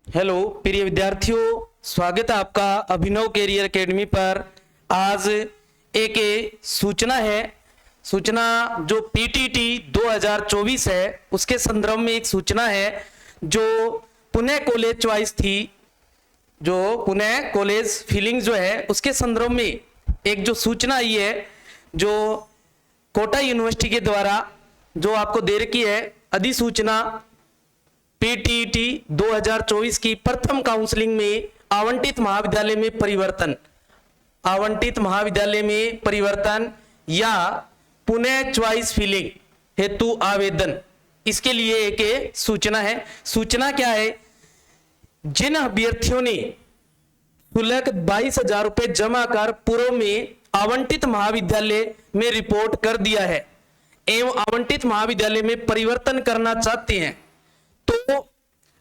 Hello प्रिय विद्यार्थियों, स्वागत है आपका अभिनव कैरियर एकेडमी पर। आज एक सूचना है, सूचना जो पीटीटी 2024 है उसके संदर्भ में एक सूचना है जो पुणे कॉलेज चॉइस थी, जो पुणे कॉलेज फीलिंग जो है उसके संदर्भ में एक जो सूचना आई है जो कोटा यूनिवर्सिटी के द्वारा जो आपको दे रखी है अधिसूचना पीटीटी 2024 की प्रथम काउंसलिंग में आवंटित महाविद्यालय में परिवर्तन या पुणे चॉइस फिलिंग हेतु आवेदन, इसके लिए एक सूचना है। सूचना क्या है? जिन अभ्यर्थियों ने शुल्क 22,000 रुपए जमा कर पूर्व में आवंटित महाविद्यालय में रिपोर्ट कर दिया है एवं आवंटित महाविद्यालय में परिवर्तन करना चाहते हैं तो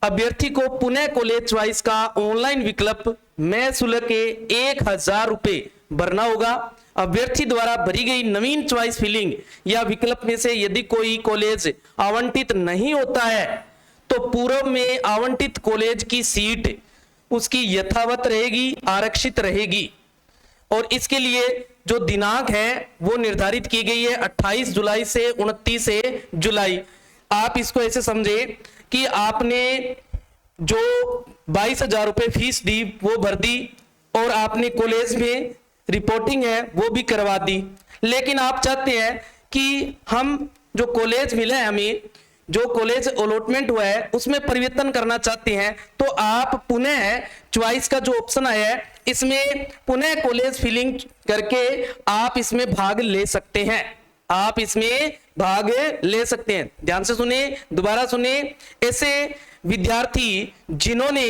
अभ्यर्थी को पुणे कॉलेज चॉइस का ऑनलाइन विकल्प में शुल्क 1,000 रुपए भरना होगा। अभ्यर्थी द्वारा भरी गई नवीन चॉइस फिलिंग या विकल्प में से यदि कोई कॉलेज आवंटित नहीं होता है तो पूर्व में आवंटित कॉलेज की सीट उसकी यथावत रहेगी, आरक्षित रहेगी। और इसके लिए जो दिनांक है वो निर्धारित की गई है 28 जुलाई से 29 जुलाई। आप इसको ऐसे समझे कि आपने जो 22,000 रुपए फीस दी वो भर दी और आपने कॉलेज में रिपोर्टिंग है वो भी करवा दी, लेकिन आप चाहते हैं कि हम जो कॉलेज मिला है, हमें जो कॉलेज अलॉटमेंट हुआ है उसमें परिवर्तन करना चाहते हैं तो आप पुणे चॉइस का जो ऑप्शन आया है इसमें पुणे कॉलेज फिलिंग करके आप इसमें भाग ले सकते हैं। आप इसमें भाग ले सकते हैं। ध्यान से सुने, दोबारा सुने। ऐसे विद्यार्थी जिन्होंने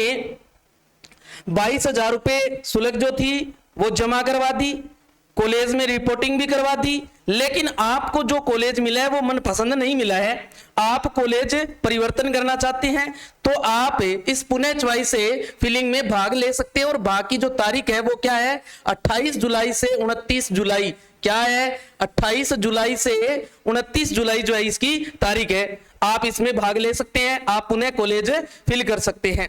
22,000 रुपए शुल्क जो थी वो जमा करवा दी, कॉलेज में रिपोर्टिंग भी करवा दी, लेकिन आपको जो कॉलेज मिला है वो मन पसंद नहीं मिला है, आप कॉलेज परिवर्तन करना चाहते हैं तो आप इस पुणे चॉइस से फिलिंग में भाग ले सकते हैं। और भाग की जो तारीख है वो क्या है? 28 जुलाई से 29 जुलाई। क्या है? 28 जुलाई से 29 जुलाई जो है इसकी तारीख है। आप इसमें भाग ले सकते हैं, आप पुणे कॉलेज फिल कर सकते हैं।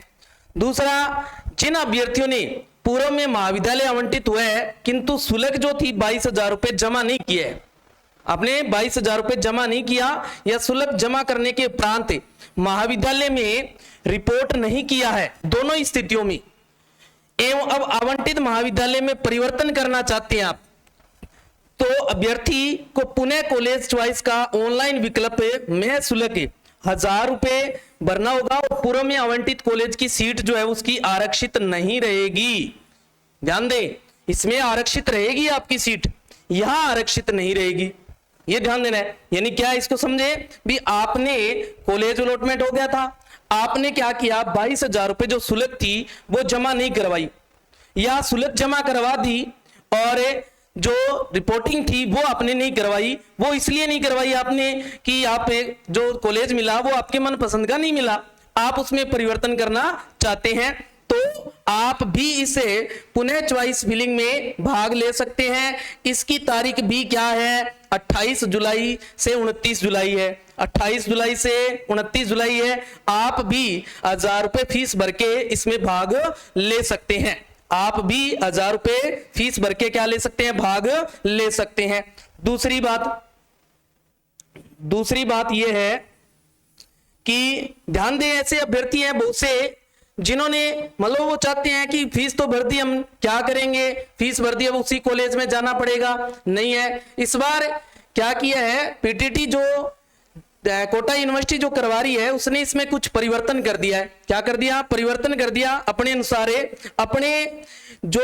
दूसरा, जिन अभ्यर्थियों ने पूर्व में महाविद्यालय आवंटित हुए है किंतु शुल्क जो थी 22,000 रुपए जमा नहीं किए, आपने 22,000 रुपए जमा नहीं किया या शुल्क जमा करने के उपरांत महाविद्यालय में रिपोर्ट नहीं किया है, दोनों स्थितियों में, एवं अब आवंटित महाविद्यालय में परिवर्तन करना चाहते हैं आप, तो अभ्यर्थी को पुणे कॉलेज चॉइस का ऑनलाइन विकल्प में शुल्क 1,000 रुपए भरना होगा और पूर्व में आवंटित कॉलेज की सीट जो है उसकी आरक्षित नहीं रहेगी। ध्यान दें, इसमें आरक्षित रहेगी आपकी सीट, यहां आरक्षित नहीं रहेगी, ये ध्यान देना है। यानी क्या, इसको समझे भी, आपने कॉलेज अलॉटमेंट हो गया था, आपने क्या किया, 22,000 रुपए जो शुल्क थी वो जमा नहीं करवाई या शुल्क जमा करवा दी और जो रिपोर्टिंग थी वो आपने नहीं करवाई। वो इसलिए नहीं करवाई आपने कि आप जो कॉलेज मिला वो आपके मन पसंद का नहीं मिला, आप उसमें परिवर्तन करना चाहते हैं तो आप भी इसे पुणे चॉइस फिलिंग में भाग ले सकते हैं। इसकी तारीख भी क्या है? 28 जुलाई से 29 जुलाई है। 28 जुलाई से 29 जुलाई है। आप भी 1,000 रुपए फीस भर के इसमें भाग ले सकते हैं। आप भी 1,000 रुपए फीस भर के क्या ले सकते हैं? भाग ले सकते हैं। दूसरी बात यह है कि ध्यान दें, ऐसे अभ्यर्थी हैं बहुत से जिन्होंने मतलब वो चाहते हैं कि फीस तो भर दी, हम क्या करेंगे, फीस भर दी अब उसी कॉलेज में जाना पड़ेगा। नहीं है, इस बार क्या किया है पीटीटी जो कोटा यूनिवर्सिटी जो करवा रही है उसने इसमें कुछ परिवर्तन कर दिया है। क्या कर दिया? परिवर्तन कर दिया अपने अनुसार, अपने जो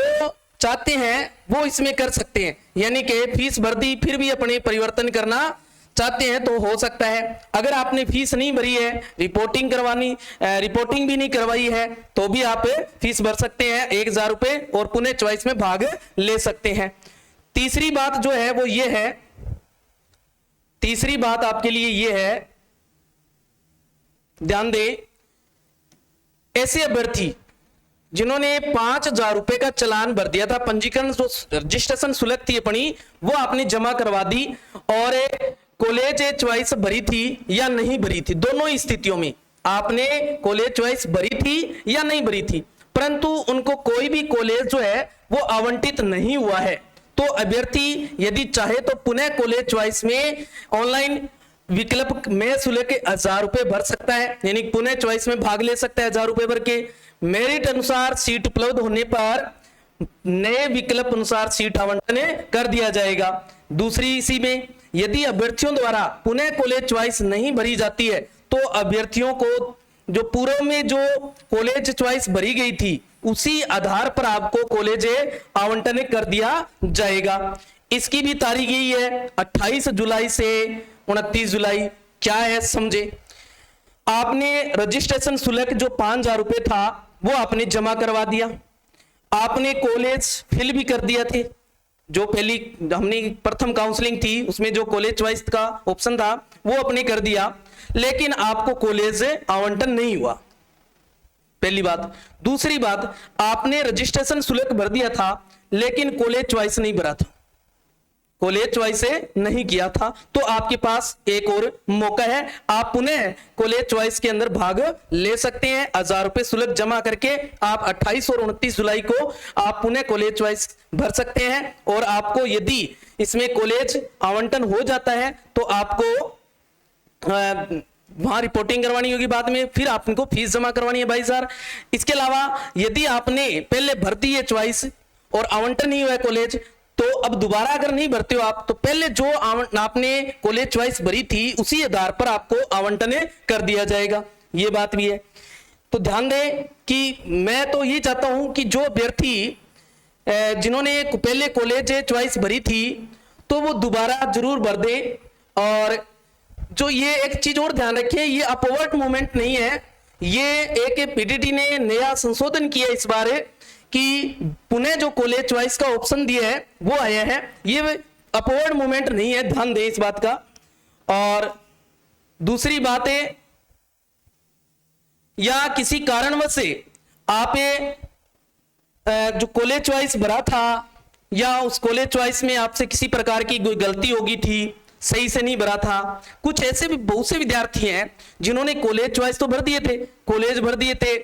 चाहते हैं वो इसमें कर सकते हैं। यानी कि फीस भर दी फिर भी अपने परिवर्तन करना चाहते हैं तो हो सकता है। अगर आपने फीस नहीं भरी है, रिपोर्टिंग भी नहीं करवाई है तो भी आप फीस भर सकते हैं 1,000 रुपए और पुणे चॉइस में भाग ले सकते हैं। तीसरी बात जो है वो ये है, तीसरी बात आपके लिए ये है, ध्यान दें, ऐसे अभ्यर्थी जिन्होंने 5,000 रुपए का चालान भर दिया था, पंजीकरण जो रजिस्ट्रेशन शुल्क थी अपनी वो आपने जमा करवा दी और कॉलेज चॉइस भरी थी या नहीं भरी थी, दोनों स्थितियों में आपने कॉलेज चॉइस भरी थी या नहीं भरी थी, परंतु उनको कोई भी कॉलेज जो है वो आवंटित नहीं हुआ है, तो अभ्यर्थी यदि चाहे तो पुनः कॉलेज चॉइस में ऑनलाइन विकल्प में शुल्क 1000 रुपए भर सकता है, यानी पुनः चॉइस में भाग ले सकता है 1000 रुपए भर के। मेरिट अनुसार सीट उपलब्ध होने पर नए विकल्प अनुसार सीट आवंटन कर दिया जाएगा। दूसरी इसी में यदि अभ्यर्थियों द्वारा पुनः कॉलेज चॉइस नहीं भरी जाती है तो अभ्यर्थियों को जो पूर्व में जो कॉलेज चॉइस भरी गई थी उसी आधार पर आपको कॉलेज आवंटन कर दिया जाएगा। इसकी भी तारीख यही है 28 जुलाई से 29 जुलाई। क्या है समझे, आपने रजिस्ट्रेशन शुल्क जो 5000 रुपए था वो आपने जमा करवा दिया, आपने कॉलेज फिल भी कर दिया थे, जो पहली हमने प्रथम काउंसलिंग थी उसमें जो कॉलेज चॉइस का ऑप्शन था वो आपने कर दिया, लेकिन आपको कॉलेज आवंटन नहीं हुआ, पहली बात। दूसरी बात, आपने रजिस्ट्रेशन शुल्क भर दिया था लेकिन कॉलेज चॉइस नहीं भरा था, कॉलेज चॉइस नहीं किया था, तो आपके पास एक और मौका है, आप पुनः कॉलेज चॉइस के अंदर भाग ले सकते हैं। 1000 रुपए शुल्क जमा करके आप 28 और 29 जुलाई को आप पुनः कॉलेज चॉइस भर सकते हैं, और आपको यदि इसमें कॉलेज आवंटन हो जाता है तो आपको वहां रिपोर्टिंग करवानी होगी, बाद में फिर आपको फीस जमा करवानी है 22,000। इसके अलावा यदि आपने पहले भर दी है चॉइस और आवंटन नहीं हुआ है कॉलेज, तो अब दोबारा अगर नहीं भरते हो आप, तो पहले जो आपने कॉलेज चॉइस भरी थी उसी आधार पर आपको आवंटन कर दिया जाएगा, ये बात भी है। तो ध्यान दें कि मैं तो ये चाहता हूं कि जो अभ्यर्थी जिन्होंने पहले कॉलेज चॉइस भरी थी तो वो दोबारा जरूर भर दें। और जो ये एक चीज और ध्यान रखिए, ये अपवर्ड मूवमेंट नहीं है, ये एक पीटीटी ने नया संशोधन किया इस बार कि पुनः जो कॉलेज चॉइस का ऑप्शन दिया है वो आया है, ये अपवर्ड मूवमेंट नहीं है, ध्यान दें इस बात का। और दूसरी बात है, या किसी कारणवश से आप जो कॉलेज चॉइस भरा था या उस कॉलेज चॉइस में आपसे किसी प्रकार की कोई गलती होगी थी, सही से नहीं भरा था, कुछ ऐसे भी बहुत से विद्यार्थी हैं जिन्होंने कॉलेज चॉइस तो भर दिए थे, कॉलेज भर दिए थे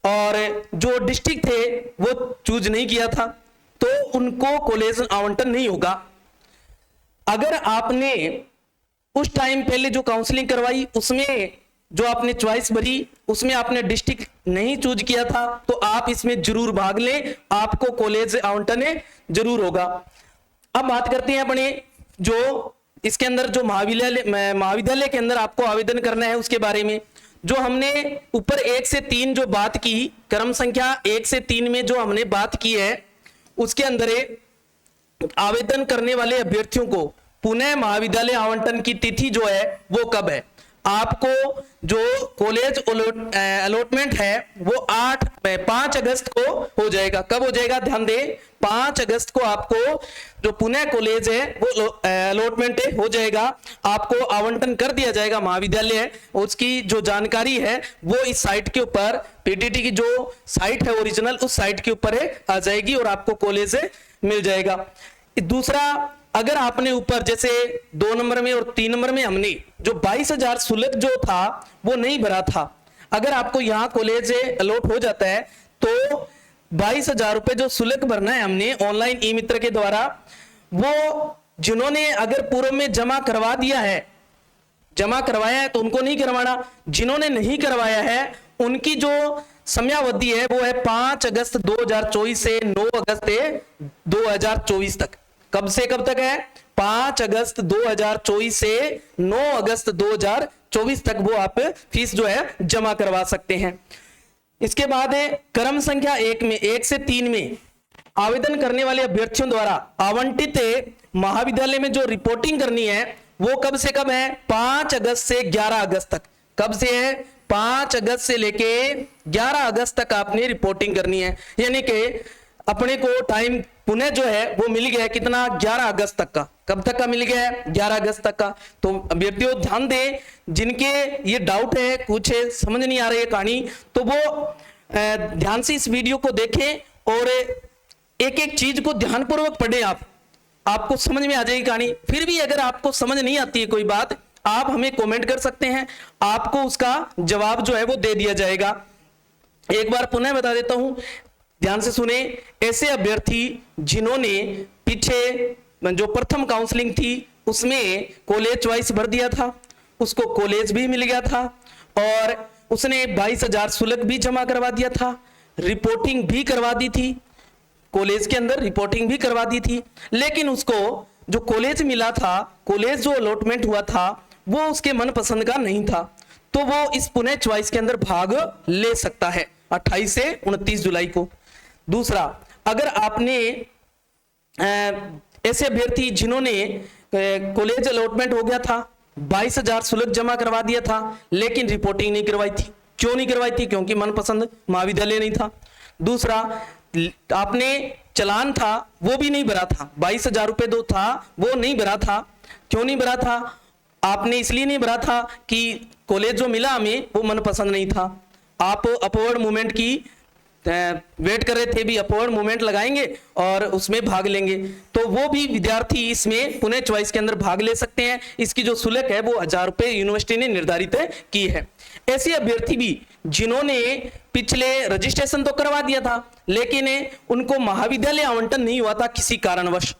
और जो डिस्ट्रिक्ट थे वो चूज नहीं किया था, तो उनको कॉलेज आवंटन नहीं होगा। अगर आपने उस टाइम पहले जो काउंसलिंग करवाई उसमें जो आपने चॉइस भरी उसमें आपने डिस्ट्रिक्ट नहीं चूज किया था, तो आप इसमें जरूर भाग लें, आपको कॉलेज आवंटन जरूर होगा। अब बात करते हैं अपने जो इसके अंदर जो महाविद्यालय के अंदर आपको आवेदन करना है उसके बारे में। जो हमने ऊपर 1 से 3 जो बात की, क्रम संख्या 1 से 3 में जो हमने बात की है उसके अंदर आवेदन करने वाले अभ्यर्थियों को पुनः महाविद्यालय आवंटन की तिथि जो है वो कब है। आपको जो कॉलेज अलॉटमेंट है वो 5 अगस्त को हो जाएगा। कब हो जाएगा, ध्यान दें, 5 अगस्त को आपको जो पुनः कॉलेज है वो अलॉटमेंट हो जाएगा, आपको आवंटन कर दिया जाएगा महाविद्यालय है। उसकी जो जानकारी है वो इस साइट के ऊपर, पीटीटी की जो साइट है ओरिजिनल, उस साइट के ऊपर आ जाएगी और आपको कॉलेज मिल जाएगा। दूसरा, अगर आपने ऊपर जैसे 2 नंबर में और 3 नंबर में हमने जो 22,000 शुल्क जो था वो नहीं भरा था, अगर आपको यहाँ कॉलेज अलॉट हो जाता है तो 22,000 रुपए जो शुल्क भरना है हमने ऑनलाइन ई मित्र के द्वारा, वो जिन्होंने अगर पूर्व में जमा करवा दिया है, जमा करवाया है तो उनको नहीं करवाना, जिन्होंने नहीं करवाया है उनकी जो समयावधि है वो है 5 अगस्त 2024 से 9 अगस्त 2024 तक। कब से कब तक है, 5 अगस्त 2024 से 9 अगस्त 2024 तक वो आप फीस जो है जमा करवा सकते हैं। इसके बाद है क्रम संख्या 1 में 1 से 3 में आवेदन करने वाले अभ्यर्थियों द्वारा आवंटित महाविद्यालय में जो रिपोर्टिंग करनी है वो कब से कब है, 5 अगस्त से 11 अगस्त तक। कब से है, 5 अगस्त से लेके 11 अगस्त तक आपने रिपोर्टिंग करनी है, यानी कि अपने को टाइम पुनः जो है वो मिल गया है कितना, 11 अगस्त तक का। कब तक का मिल गया है, 11 अगस्त तक का। तो अभ्यर्थियों ध्यान दें, जिनके ये डाउट है, कुछ है समझ नहीं आ रही है कहानी, तो वो ध्यान से इस वीडियो को देखें और एक एक चीज को ध्यानपूर्वक पढ़ें, आपको समझ में आ जाएगी कहानी। फिर भी अगर आपको समझ नहीं आती है कोई बात, आप हमें कमेंट कर सकते हैं, आपको उसका जवाब जो है वो दे दिया जाएगा। एक बार पुनः बता देता हूं, ध्यान से सुने। ऐसे अभ्यर्थी जिन्होंने पीछे जो प्रथम काउंसलिंग थी उसमें कॉलेज चॉइस भर दिया था, उसको कॉलेज भी मिल गया था और उसने 22,000 शुल्क भी जमा करवा दिया था, रिपोर्टिंग भी करवा दी थी, कॉलेज के अंदर रिपोर्टिंग भी करवा दी थी, लेकिन उसको जो कॉलेज मिला था, कॉलेज जो अलॉटमेंट हुआ था वो उसके मनपसंद का नहीं था, तो वो इस पुनः चॉइस के अंदर भाग ले सकता है 28 से 29 जुलाई को। दूसरा, अगर आपने ऐसे अभ्यर्थी जिन्होंने कॉलेज अलॉटमेंट हो गया था, 22,000 शुल्क जमा करवा दिया था, लेकिन रिपोर्टिंग नहीं करवाई थी। क्यों नहीं करवाई थी? क्योंकि मनपसंद महाविद्यालय नहीं था। दूसरा, आपने चलान था वो भी नहीं भरा था, 22,000 रुपए दो था वो नहीं भरा था। क्यों नहीं भरा था? आपने इसलिए नहीं भरा था कि कॉलेज जो मिला हमें वो मनपसंद नहीं था। आप अपवर्ड मूवमेंट की वेट कर रहे थे, भी अपवर्ड मूवमेंट लगाएंगे और उसमें भाग लेंगे, तो वो भी विद्यार्थी इसमें पुनः चॉइस के अंदर भाग ले सकते हैं। इसकी जो शुल्क है वो 1,000 रुपए यूनिवर्सिटी ने निर्धारित की है। ऐसे अभ्यर्थी भी जिन्होंने पिछले रजिस्ट्रेशन तो करवा दिया था लेकिन उनको महाविद्यालय आवंटन नहीं हुआ था किसी कारणवश,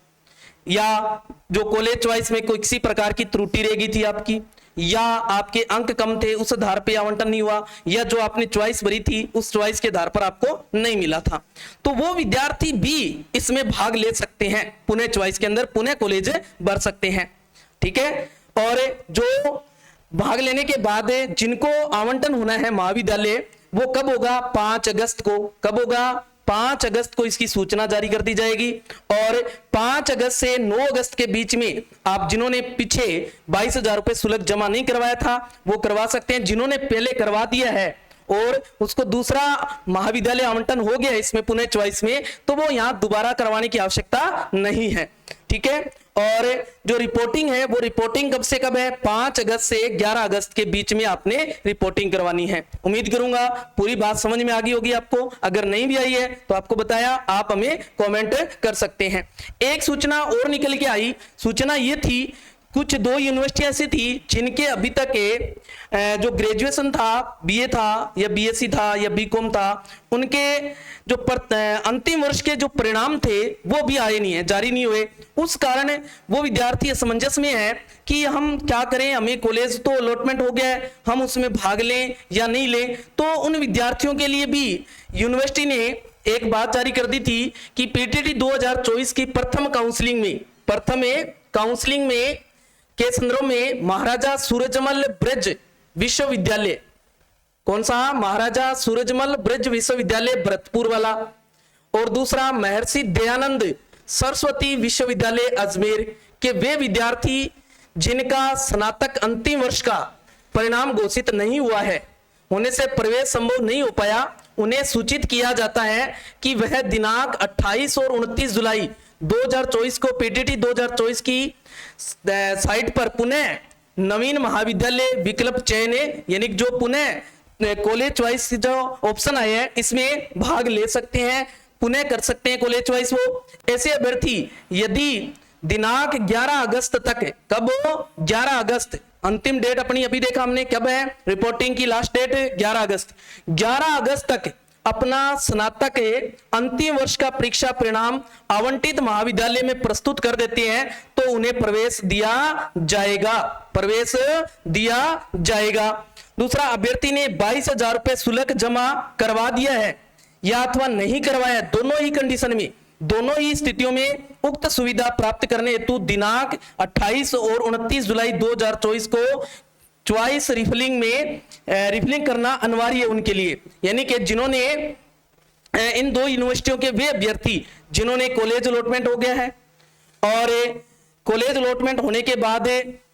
या जो कॉलेज चॉइस में कोई किसी प्रकार की त्रुटि रह गई थी आपकी, या आपके अंक कम थे उस आधार पे आवंटन नहीं हुआ, या जो आपने चॉइस भरी थी उस चॉइस के आधार पर आपको नहीं मिला था, तो वो विद्यार्थी भी इसमें भाग ले सकते हैं, पुनः चॉइस के अंदर पुनः कॉलेज भर सकते हैं। ठीक है। और जो भाग लेने के बाद जिनको आवंटन होना है महाविद्यालय वो कब होगा? 5 अगस्त को। कब होगा? 5 अगस्त को इसकी सूचना जारी कर दी जाएगी और 5 अगस्त से 9 अगस्त के बीच में आप जिन्होंने पीछे 22,000 रुपए शुल्क जमा नहीं करवाया था वो करवा सकते हैं। जिन्होंने पहले करवा दिया है और उसको दूसरा महाविद्यालय आवंटन हो गया इसमें पुनः चॉइस में, तो वो यहां दोबारा करवाने की आवश्यकता नहीं है। ठीक है। और जो रिपोर्टिंग है वो रिपोर्टिंग कब से कब है? 5 अगस्त से 11 अगस्त के बीच में आपने रिपोर्टिंग करवानी है। उम्मीद करूंगा पूरी बात समझ में आ गई होगी आपको। अगर नहीं भी आई है तो आपको बताया, आप हमें कमेंट कर सकते हैं। एक सूचना और निकल के आई। सूचना ये थी, कुछ 2 यूनिवर्सिटी ऐसी थी जिनके अभी तक जो ग्रेजुएशन था, बीए था या बीएससी था या बीकॉम था, उनके जो अंतिम वर्ष के जो परिणाम थे वो भी आए नहीं है, जारी नहीं हुए। उस कारण वो विद्यार्थी असमंजस में है कि हम क्या करें, हमें कॉलेज तो अलॉटमेंट हो गया है, हम उसमें भाग लें या नहीं लें। तो उन विद्यार्थियों के लिए भी यूनिवर्सिटी ने एक बात जारी कर दी थी कि पीटीटी 2024 की प्रथम काउंसलिंग में के संदर्भ में महाराजा सूरजमल ब्रज विश्वविद्यालय, कौन सा? महाराजा सूरजमल ब्रज विश्वविद्यालय भरतपुर वाला, और दूसरा महर्षि दयानंद सरस्वती विश्वविद्यालय अजमेर के वे विद्यार्थी जिनका स्नातक अंतिम वर्ष का परिणाम घोषित नहीं हुआ है, होने से प्रवेश संभव नहीं हो पाया, उन्हें सूचित किया जाता है कि वह दिनांक 28 और 29 जुलाई 2024 को पीटीटी 2024 की साइट पर पुनः नवीन महाविद्यालय विकल्प चयन, यानी जो पुनः कॉलेज चॉइस जो ऑप्शन आए हैं इसमें भाग ले सकते हैं, पुनः कर सकते हैं कॉलेज चॉइस। वो ऐसे अभ्यर्थी यदि दिनांक 11 अगस्त तक, कब? 11 अगस्त अंतिम डेट अपनी अभी देखा हमने, कब है रिपोर्टिंग की लास्ट डेट? 11 अगस्त। 11 अगस्त तक अपना स्नातक अंतिम वर्ष का परीक्षा परिणाम आवंटित महाविद्यालय में प्रस्तुत कर देते हैं तो उन्हें प्रवेश दिया जाएगा। दूसरा, अभ्यर्थी ने 22,000 रुपए शुल्क जमा करवा दिया है या अथवा नहीं करवाया, दोनों ही कंडीशन में, दोनों ही स्थितियों में उक्त सुविधा प्राप्त करने हेतु दिनांक 28 और 29 जुलाई 2024 को चॉइस रिफिलिंग करना अनिवार्य है उनके लिए। यानी कि जिन्होंने इन 2 यूनिवर्सिटियों के वे अभ्यर्थी जिन्होंने कॉलेज अलॉटमेंट हो गया है और कॉलेज अलॉटमेंट होने के बाद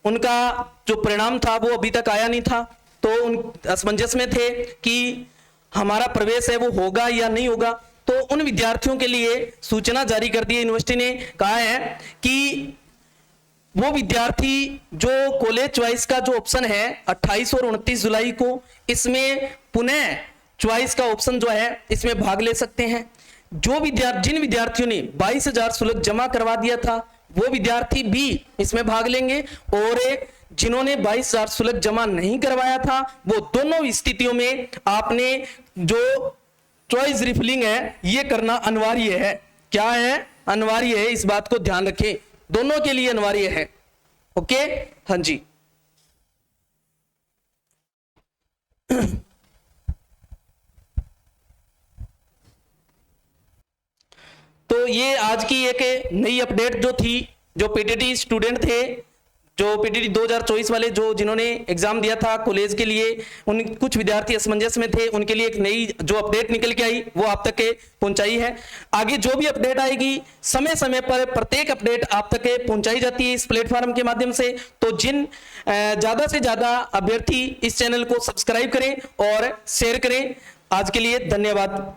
उनका जो परिणाम था वो अभी तक आया नहीं था, तो उन असमंजस में थे कि हमारा प्रवेश है वो होगा या नहीं होगा, तो उन विद्यार्थियों के लिए सूचना जारी कर दी है। यूनिवर्सिटी ने कहा है कि वो विद्यार्थी जो कॉलेज चॉइस का जो ऑप्शन है 28 और 29 जुलाई को, इसमें पुनः चॉइस का ऑप्शन जो है इसमें भाग ले सकते हैं। जिन विद्यार्थियों ने 22,000 शुल्क जमा करवा दिया था वो विद्यार्थी भी इसमें भाग लेंगे, और जिन्होंने 22,000 शुल्क जमा नहीं करवाया था, वो दोनों स्थितियों में आपने जो चॉइस रिफिलिंग है ये करना अनिवार्य है। क्या है? अनिवार्य है, इस बात को ध्यान रखें, दोनों के लिए अनिवार्य है। ओके, हाँ जी। तो ये आज की एक नई अपडेट जो थी, जो पीटीटी स्टूडेंट थे, जो पीटीटी 2024 वाले जो जिन्होंने एग्जाम दिया था कॉलेज के लिए, उन कुछ विद्यार्थी असमंजस में थे, उनके लिए एक नई जो अपडेट निकल के आई वो आप तक के पहुंचाई है। आगे जो भी अपडेट आएगी समय समय पर प्रत्येक अपडेट आप तक पहुंचाई जाती है इस प्लेटफॉर्म के माध्यम से। तो जिन ज्यादा से ज्यादा अभ्यर्थी इस चैनल को सब्सक्राइब करें और शेयर करें। आज के लिए धन्यवाद।